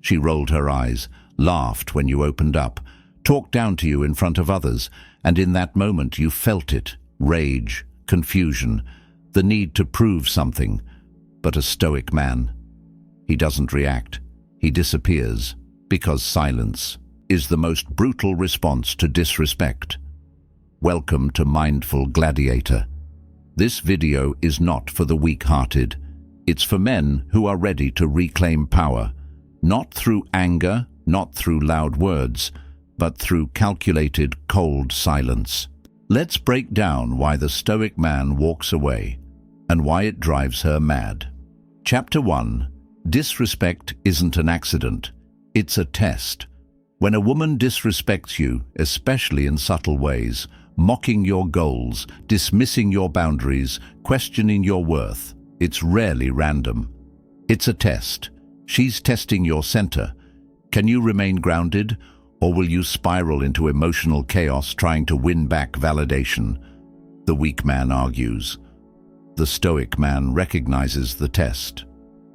She rolled her eyes, laughed when you opened up, talked down to you in front of others, and in that moment you felt it, rage, confusion, the need to prove something. But a stoic man, he doesn't react, he disappears, because silence is the most brutal response to disrespect. Welcome to Mindful Gladiator. This video is not for the weak-hearted. It's for men who are ready to reclaim power, not through anger, not through loud words, but through calculated, cold silence. Let's break down why the stoic man walks away and why it drives her mad. Chapter 1. Disrespect isn't an accident. It's a test. When a woman disrespects you, especially in subtle ways, mocking your goals, dismissing your boundaries, questioning your worth, it's rarely random. It's a test. She's testing your center. Can you remain grounded, or will you spiral into emotional chaos trying to win back validation? The weak man argues. The stoic man recognizes the test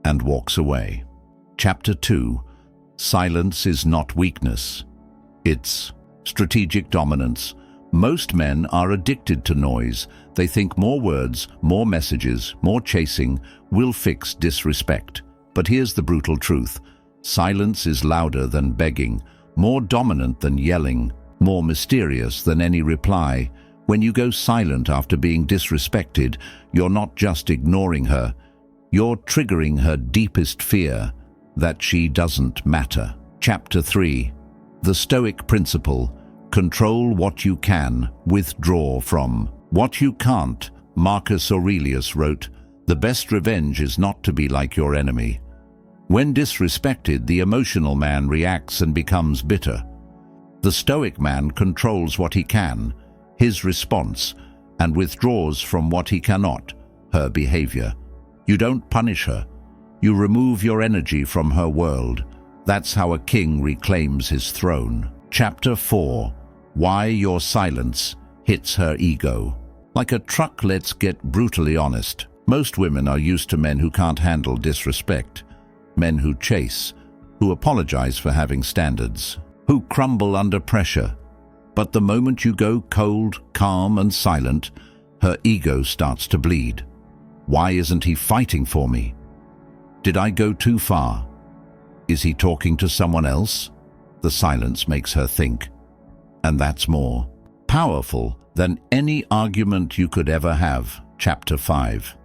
and walks away. Chapter 2. Silence is not weakness. It's strategic dominance. Most men are addicted to noise. They think more words, more messages, more chasing will fix disrespect. But here's the brutal truth. Silence is louder than begging, more dominant than yelling, more mysterious than any reply. When you go silent after being disrespected, you're not just ignoring her, you're triggering her deepest fear, that she doesn't matter. Chapter 3. The Stoic Principle. Control what you can, withdraw from what you can't. Marcus Aurelius wrote, "The best revenge is not to be like your enemy." When disrespected, the emotional man reacts and becomes bitter. The stoic man controls what he can, his response, and withdraws from what he cannot, her behavior. You don't punish her. You remove your energy from her world. That's how a king reclaims his throne. Chapter 4. Why your silence hits her ego. Like a truck, let's get brutally honest. Most women are used to men who can't handle disrespect. Men who chase, who apologize for having standards, who crumble under pressure. But the moment you go cold, calm, and silent, her ego starts to bleed. Why isn't he fighting for me? Did I go too far? Is he talking to someone else? The silence makes her think. And that's more powerful than any argument you could ever have. Chapter 5.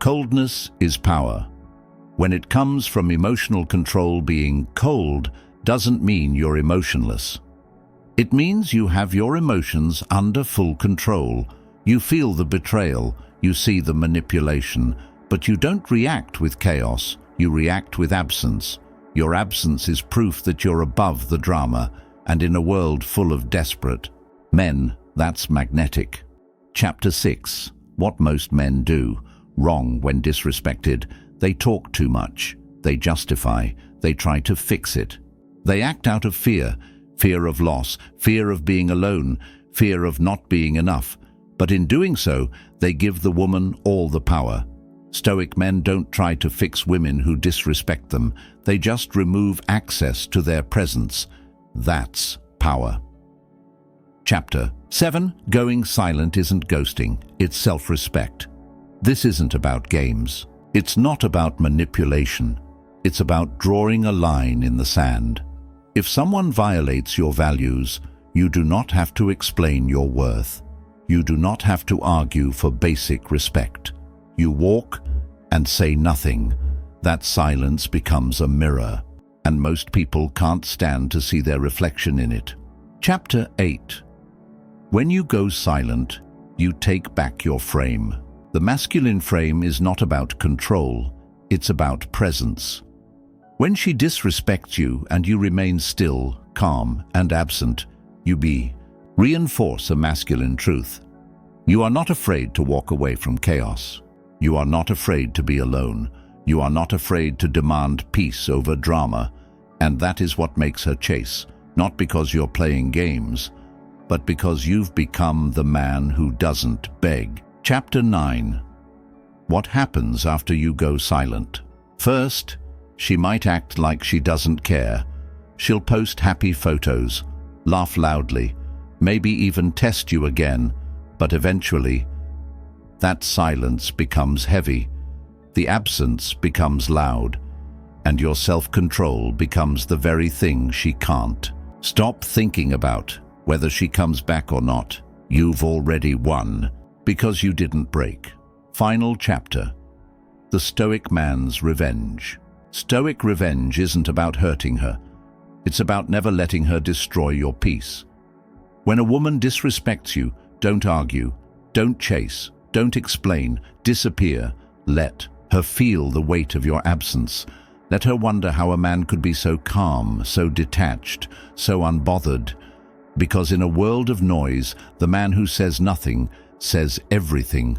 Coldness is power. When it comes from emotional control, being cold doesn't mean you're emotionless. It means you have your emotions under full control. You feel the betrayal, you see the manipulation, but you don't react with chaos, you react with absence. Your absence is proof that you're above the drama, and in a world full of desperate men, that's magnetic. Chapter 6. What most men do wrong when disrespected. They talk too much. They justify. They try to fix it. They act out of fear. Fear of loss, fear of being alone, fear of not being enough. But in doing so, they give the woman all the power. Stoic men don't try to fix women who disrespect them. They just remove access to their presence. That's power. Chapter 7. Going silent isn't ghosting, it's self-respect. This isn't about games. It's not about manipulation. It's about drawing a line in the sand. If someone violates your values, you do not have to explain your worth. You do not have to argue for basic respect. You walk and say nothing. That silence becomes a mirror, and most people can't stand to see their reflection in it. Chapter 8. When you go silent, you take back your frame. The masculine frame is not about control, it's about presence. When she disrespects you and you remain still, calm, and absent, you reinforce a masculine truth. You are not afraid to walk away from chaos. You are not afraid to be alone. You are not afraid to demand peace over drama. And that is what makes her chase, not because you're playing games, but because you've become the man who doesn't beg. Chapter 9. What happens after you go silent? First, She might act like she doesn't care. She'll post happy photos, laugh loudly, maybe even test you again, but eventually, that silence becomes heavy, the absence becomes loud, and your self-control becomes the very thing she can't. Stop thinking about whether she comes back or not. You've already won, because you didn't break. Final chapter. The Stoic man's revenge. Stoic revenge isn't about hurting her. It's about never letting her destroy your peace. When a woman disrespects you, don't argue, don't chase, don't explain, disappear. Let her feel the weight of your absence. Let her wonder how a man could be so calm, so detached, so unbothered. Because in a world of noise, the man who says nothing says everything.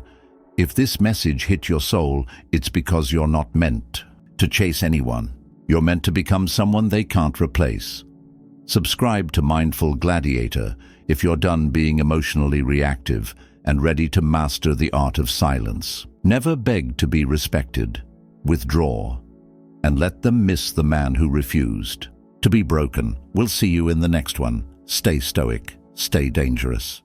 If this message hit your soul, it's because you're not meant to chase anyone. You're meant to become someone they can't replace. Subscribe to Mindful Gladiator if you're done being emotionally reactive and ready to master the art of silence. Never beg to be respected. Withdraw, and let them miss the man who refused to be broken. We'll see you in the next one. Stay stoic, stay dangerous.